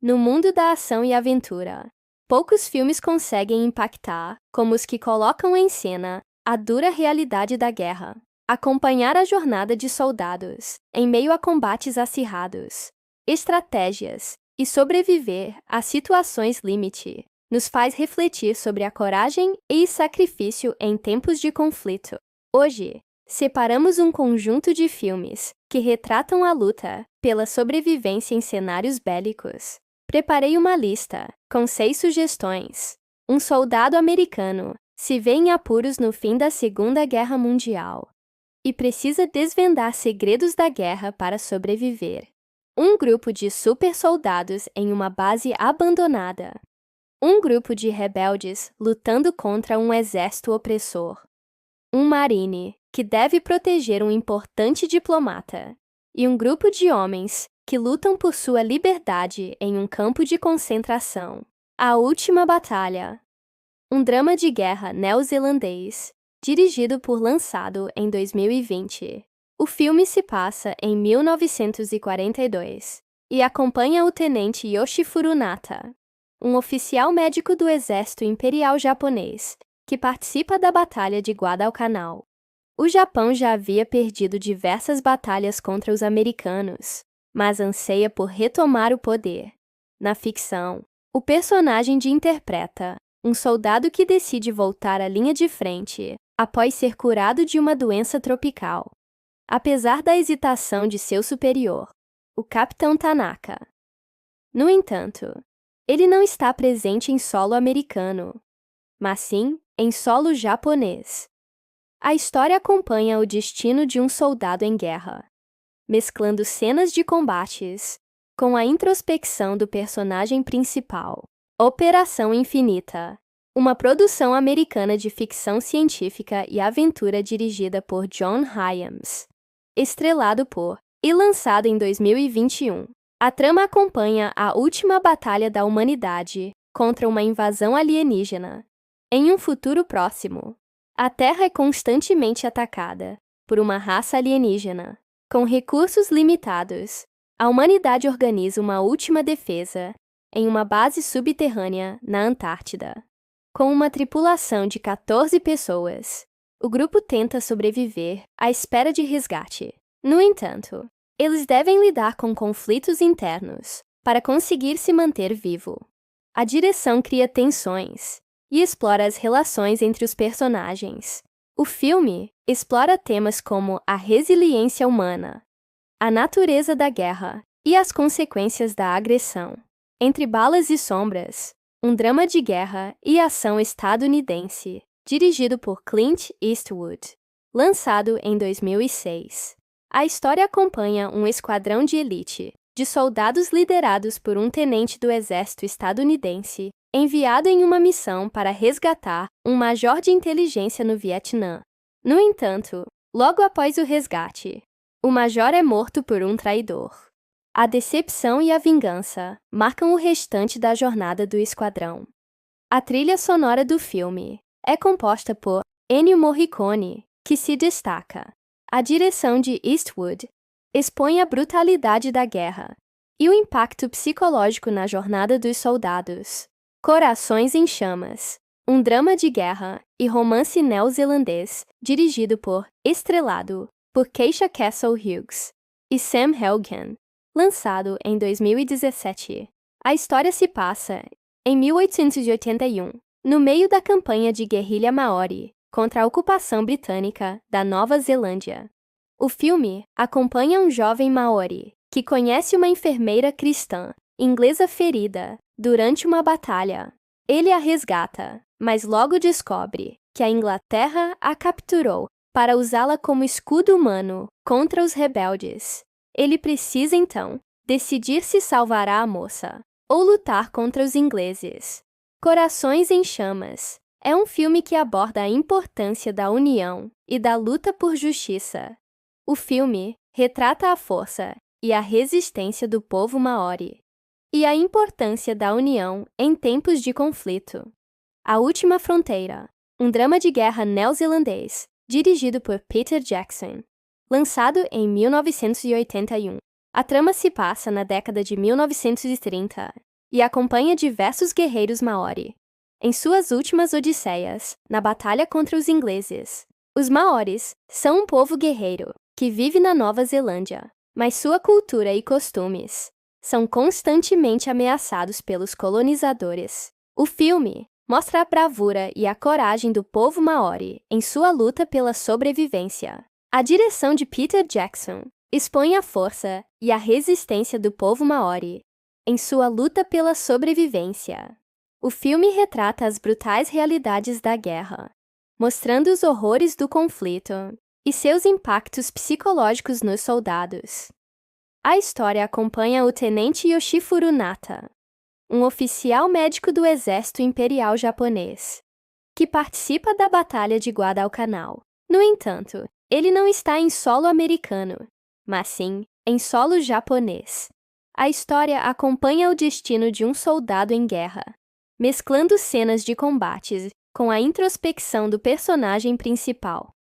No mundo da ação e aventura, poucos filmes conseguem impactar como os que colocam em cena a dura realidade da guerra. Acompanhar a jornada de soldados em meio a combates acirrados, estratégias e sobreviver a situações limite nos faz refletir sobre a coragem e sacrifício em tempos de conflito. Hoje, separamos um conjunto de filmes que retratam a luta pela sobrevivência em cenários bélicos. Preparei uma lista com 6 sugestões. Um soldado americano se vê em apuros no fim da Segunda Guerra Mundial e precisa desvendar segredos da guerra para sobreviver. Um grupo de super-soldados em uma base abandonada. Um grupo de rebeldes lutando contra um exército opressor. Um marine que deve proteger um importante diplomata. E um grupo de homens que lutam por sua liberdade em um campo de concentração. A Última Batalha. Um drama de guerra neozelandês, dirigido por lançado em 2020. O filme se passa em 1942 e acompanha o tenente Yoshi Furunata, um oficial médico do Exército Imperial Japonês, que participa da Batalha de Guadalcanal. O Japão já havia perdido diversas batalhas contra os americanos, mas anseia por retomar o poder. Na ficção, o personagem interpreta um soldado que decide voltar à linha de frente após ser curado de uma doença tropical. Apesar da hesitação de seu superior, o Capitão Tanaka. No entanto, ele não está presente em solo americano, mas sim em solo japonês. A história acompanha o destino de um soldado em guerra, mesclando cenas de combates com a introspecção do personagem principal. Operação Infinita, uma produção americana de ficção científica e aventura dirigida por John Hyams, estrelado por e lançado em 2021. A trama acompanha a última batalha da humanidade contra uma invasão alienígena. Em um futuro próximo, a Terra é constantemente atacada por uma raça alienígena. Com recursos limitados, a humanidade organiza uma última defesa em uma base subterrânea na Antártida. Com uma tripulação de 14 pessoas, o grupo tenta sobreviver à espera de resgate. No entanto, eles devem lidar com conflitos internos para conseguir se manter vivo. A direção cria tensões e explora as relações entre os personagens. O filme explora temas como a resiliência humana, a natureza da guerra e as consequências da agressão. Entre Balas e Sombras, um drama de guerra e ação estadunidense, dirigido por Clint Eastwood, lançado em 2006. A história acompanha um esquadrão de elite de soldados liderados por um tenente do exército estadunidense enviado em uma missão para resgatar um major de inteligência no Vietnã. No entanto, logo após o resgate, o major é morto por um traidor. A decepção e a vingança marcam o restante da jornada do esquadrão. A trilha sonora do filme é composta por Ennio Morricone, que se destaca. A direção de Eastwood expõe a brutalidade da guerra e o impacto psicológico na jornada dos soldados. Corações em Chamas, um drama de guerra e romance neozelandês estrelado por Keisha Castle Hughes e Sam Helgen, lançado em 2017. A história se passa em 1881, no meio da campanha de guerrilha maori contra a ocupação britânica da Nova Zelândia. O filme acompanha um jovem maori que conhece uma enfermeira cristã inglesa ferida durante uma batalha. Ele a resgata, mas logo descobre que a Inglaterra a capturou para usá-la como escudo humano contra os rebeldes. Ele precisa, então, decidir se salvará a moça ou lutar contra os ingleses. Corações em Chamas é um filme que aborda a importância da união e da luta por justiça. O filme retrata a força e a resistência do povo maori e a importância da união em tempos de conflito. A Última Fronteira, um drama de guerra neozelandês dirigido por Peter Jackson, lançado em 1981. A trama se passa na década de 1930 e acompanha diversos guerreiros Maori em suas últimas odisseias na batalha contra os ingleses. Os Maoris são um povo guerreiro que vive na Nova Zelândia, mas sua cultura e costumes são constantemente ameaçados pelos colonizadores. O filme mostra a bravura e a coragem do povo Maori em sua luta pela sobrevivência. A direção de Peter Jackson expõe a força e a resistência do povo Maori em sua luta pela sobrevivência. O filme retrata as brutais realidades da guerra, mostrando os horrores do conflito e seus impactos psicológicos nos soldados. A história acompanha o tenente Yoshifuru Nata, um oficial médico do Exército Imperial Japonês, que participa da Batalha de Guadalcanal. No entanto, ele não está em solo americano, mas sim em solo japonês. A história acompanha o destino de um soldado em guerra, mesclando cenas de combates com a introspecção do personagem principal.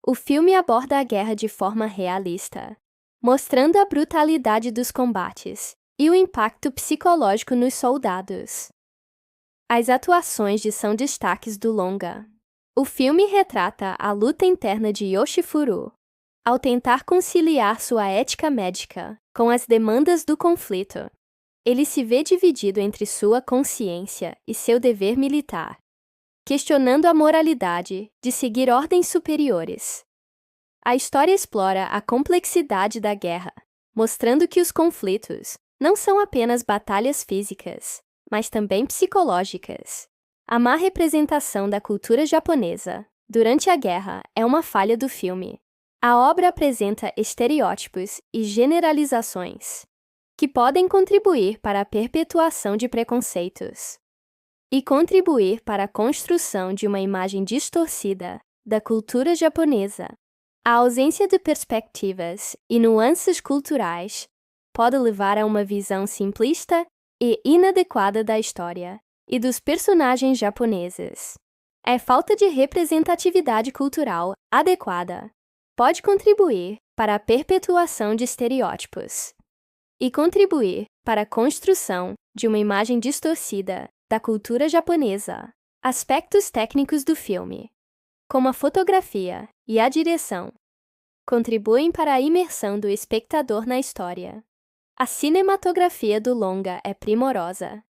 O filme aborda a guerra de forma realista, mostrando a brutalidade dos combates e o impacto psicológico nos soldados. As atuações são destaques do longa. O filme retrata a luta interna de Yoshifuru ao tentar conciliar sua ética médica com as demandas do conflito. Ele se vê dividido entre sua consciência e seu dever militar, questionando a moralidade de seguir ordens superiores. A história explora a complexidade da guerra, mostrando que os conflitos não são apenas batalhas físicas, mas também psicológicas. A má representação da cultura japonesa durante a guerra é uma falha do filme. A obra apresenta estereótipos e generalizações que podem contribuir para a perpetuação de preconceitos e contribuir para a construção de uma imagem distorcida da cultura japonesa. A ausência de perspectivas e nuances culturais pode levar a uma visão simplista e inadequada da história e dos personagens japoneses. A falta de representatividade cultural adequada pode contribuir para a perpetuação de estereótipos e contribuir para a construção de uma imagem distorcida da cultura japonesa. Aspectos técnicos do filme, como a fotografia e a direção, contribuem para a imersão do espectador na história. A cinematografia do longa é primorosa,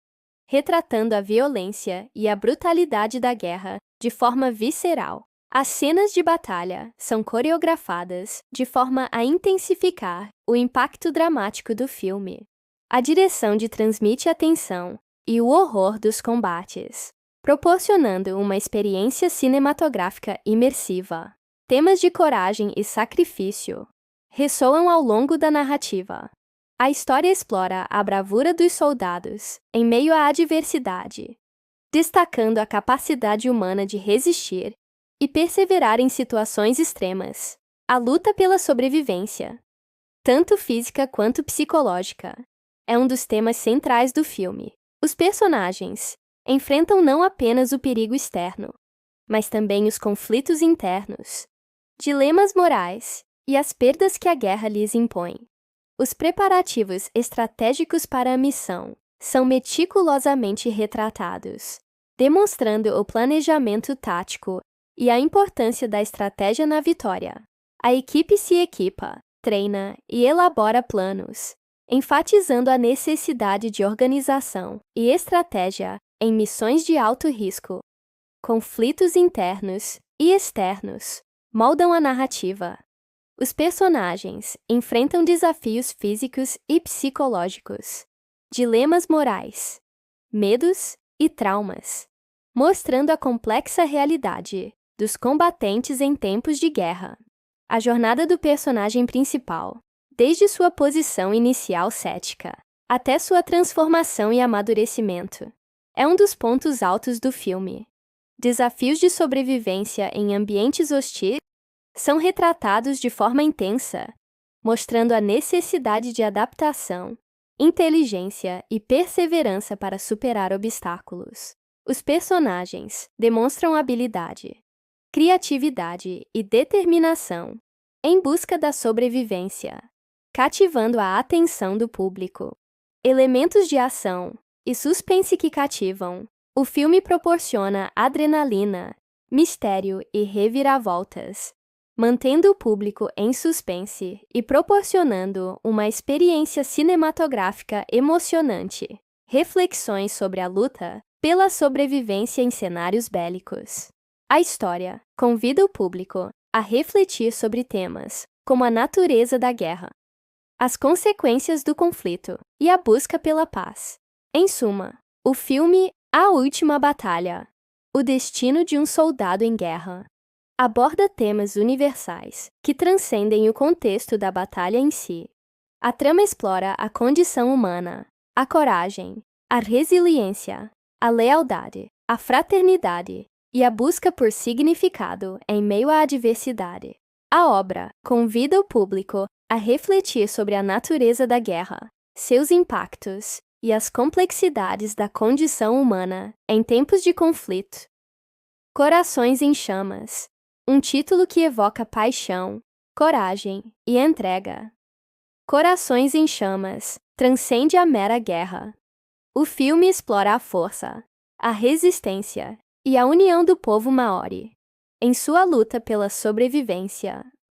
retratando a violência e a brutalidade da guerra de forma visceral. As cenas de batalha são coreografadas de forma a intensificar o impacto dramático do filme. A direção transmite a tensão e o horror dos combates, proporcionando uma experiência cinematográfica imersiva. Temas de coragem e sacrifício ressoam ao longo da narrativa. A história explora a bravura dos soldados em meio à adversidade, destacando a capacidade humana de resistir e perseverar em situações extremas. A luta pela sobrevivência, tanto física quanto psicológica, é um dos temas centrais do filme. Os personagens enfrentam não apenas o perigo externo, mas também os conflitos internos, dilemas morais e as perdas que a guerra lhes impõe. Os preparativos estratégicos para a missão são meticulosamente retratados, demonstrando o planejamento tático e a importância da estratégia na vitória. A equipe se equipa, treina e elabora planos, enfatizando a necessidade de organização e estratégia em missões de alto risco. Conflitos internos e externos moldam a narrativa. Os personagens enfrentam desafios físicos e psicológicos, dilemas morais, medos e traumas, mostrando a complexa realidade dos combatentes em tempos de guerra. A jornada do personagem principal, desde sua posição inicial cética até sua transformação e amadurecimento, é um dos pontos altos do filme. Desafios de sobrevivência em ambientes hostis são retratados de forma intensa, mostrando a necessidade de adaptação, inteligência e perseverança para superar obstáculos. Os personagens demonstram habilidade, criatividade e determinação em busca da sobrevivência, cativando a atenção do público. Elementos de ação, e suspense que cativam. O filme proporciona adrenalina, mistério e reviravoltas, mantendo o público em suspense e proporcionando uma experiência cinematográfica emocionante. Reflexões sobre a luta pela sobrevivência em cenários bélicos. A história convida o público a refletir sobre temas como a natureza da guerra, as consequências do conflito e a busca pela paz. Em suma, o filme A Última Batalha, o destino de um soldado em guerra, aborda temas universais que transcendem o contexto da batalha em si. A trama explora a condição humana, a coragem, a resiliência, a lealdade, a fraternidade e a busca por significado em meio à adversidade. A obra convida o público a refletir sobre a natureza da guerra, seus impactos e as complexidades da condição humana em tempos de conflito. Corações em Chamas, um título que evoca paixão, coragem e entrega. Corações em Chamas transcende a mera guerra. O filme explora a força, a resistência e a união do povo maori em sua luta pela sobrevivência